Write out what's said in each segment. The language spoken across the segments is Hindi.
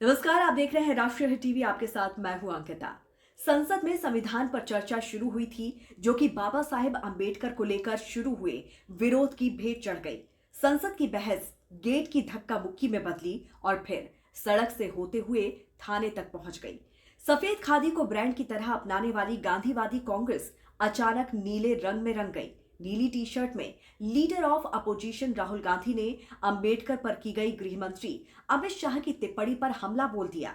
नमस्कार, आप देख रहे हैं राष्ट्रीय हिट टीवी। आपके साथ मैं हूं अंकिता। संसद में संविधान पर चर्चा शुरू हुई थी, जो कि बाबा साहेब अंबेडकर को लेकर शुरू हुए विरोध की भेंट चढ़ गई। संसद की बहस गेट की धक्का मुक्की में बदली और फिर सड़क से होते हुए थाने तक पहुंच गई। सफेद खादी को ब्रांड की तरह अपनाने वाली गांधीवादी कांग्रेस अचानक नीले रंग में रंग गई। नीली टी शर्ट में leader of opposition Rahul Gandhi ने अंबेडकर पर की गई गृह मंत्री अमित शाह की टिप्पणी पर हमला बोल दिया।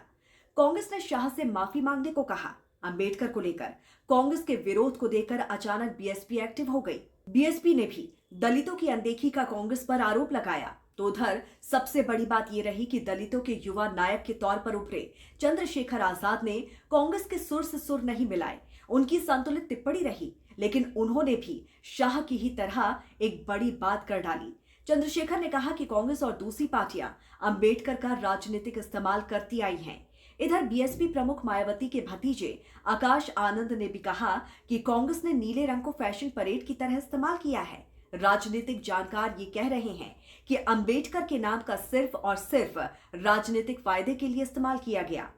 कांग्रेस ने शाह से माफी मांगने को कहा। अंबेडकर को लेकर कांग्रेस के विरोध को देखकर अचानक बीएसपी एक्टिव हो गई। बीएसपी ने भी दलितों की अनदेखी का कांग्रेस पर आरोप लगाया। तो उधर सबसे बड़ी बात यह रही कि दलितों के युवा नायक के तौर पर उभरे चंद्रशेखर आजाद ने कांग्रेस के सुर से सुर नहीं मिलाए। उनकी संतुलित टिप्पणी रही, लेकिन उन्होंने भी शाह की ही तरह एक बड़ी बात कर डाली। चंद्रशेखर ने कहा कि कांग्रेस और दूसरी पार्टियां अंबेडकर का राजनीतिक इस्तेमाल करती आई हैं। इधर बीएसपी प्रमुख मायावती के भतीजे आकाश आनंद ने भी कहा कि कांग्रेस ने नीले रंग को फैशन परेड की तरह इस्तेमाल किया है। राजनीतिक जानकार ये कह रहे हैं कि अंबेडकर के नाम का सिर्फ और सिर्फ राजनीतिक फायदे के लिए इस्तेमाल किया गया।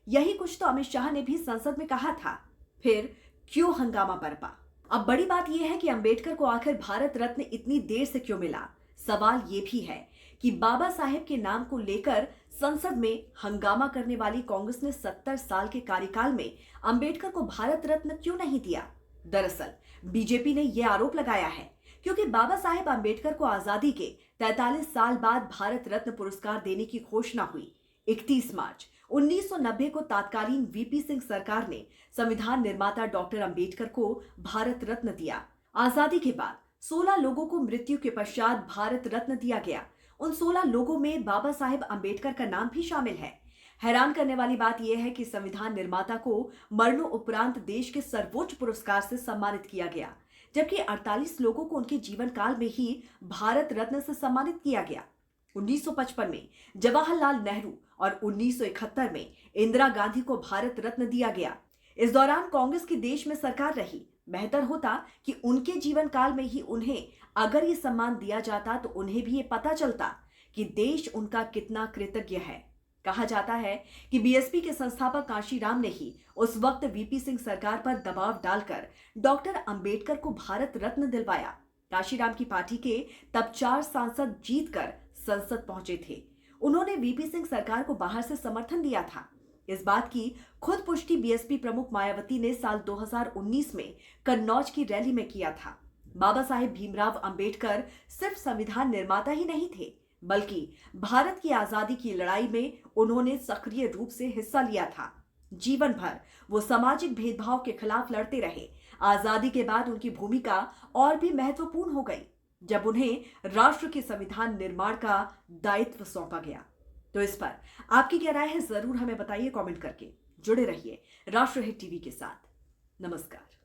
यही कुछ तो अमित शाह ने भी संसद में कहा था। फिर क्यों हंगामा बरपा? अब बड़ी बात यह है कि अंबेडकर को आखिर भारत रत्न इतनी देर से क्यों मिला। सवाल यह भी है कि बाबा साहेब के नाम को लेकर संसद में हंगामा करने वाली कांग्रेस ने 70 साल के कार्यकाल में अंबेडकर को भारत रत्न क्यों नहीं दिया। दरअसल बीजेपी ने यह आरोप लगाया है क्योंकि बाबा साहेब अंबेडकर को आजादी के 43 साल बाद भारत रत्न पुरस्कार देने की घोषणा हुई। 31 मार्च 1990 को तत्कालीन वीपी सिंह सरकार ने संविधान निर्माता डॉक्टर अंबेडकर को भारत रत्न दिया। आजादी के बाद 16 लोगों को मृत्यु के पश्चात भारत रत्न दिया गया। उन 16 लोगों में बाबा साहेब अंबेडकर का नाम भी शामिल है। हैरान करने वाली बात यह है कि संविधान निर्माता को मरणों उपरांत देश के सर्वोच्च पुरस्कार से सम्मानित किया गया, जबकि 48 लोगों को उनके जीवन काल में ही भारत रत्न से सम्मानित किया गया। 1955 में जवाहरलाल नेहरू और 1971 में इंदिरा गांधी को भारत रत्न दिया गया। इस दौरान कांग्रेस की देश में सरकार रही। बेहतर होता कि उनके जीवन काल में ही उन्हें अगर ये सम्मान दिया जाता तो उन्हें भी ये पता चलता कि देश उनका कितना कृतज्ञ है। कहा जाता है कि बीएसपी के संस्थापक कांशीराम ने ही उस वक्त वीपी सिंह सरकार पर दबाव डालकर डॉक्टर अंबेडकर को भारत रत्न दिलवाया। कांशीराम की पार्टी के तब 4 सांसद जीतकर संसद पहुंचे थे। उन्होंने वीपी सिंह सरकार को बाहर से समर्थन दिया था। इस बात की खुद पुष्टि बीएसपी प्रमुख मायावती ने साल 2019 में कन्नौज की रैली में किया था। बाबा साहेब भीमराव अंबेडकर सिर्फ संविधान निर्माता ही नहीं थे, बल्कि भारत की आजादी की लड़ाई में उन्होंने सक्रिय रूप से हिस्सा लिया था। जीवन भर वो सामाजिक भेदभाव के खिलाफ लड़ते रहे। आजादी के बाद उनकी भूमिका और भी महत्वपूर्ण हो गई जब उन्हें राष्ट्र के संविधान निर्माण का दायित्व सौंपा गया। तो इस पर आपकी क्या राय है, जरूर हमें बताइए कमेंट करके। जुड़े रहिए राष्ट्र हिट टीवी के साथ। नमस्कार।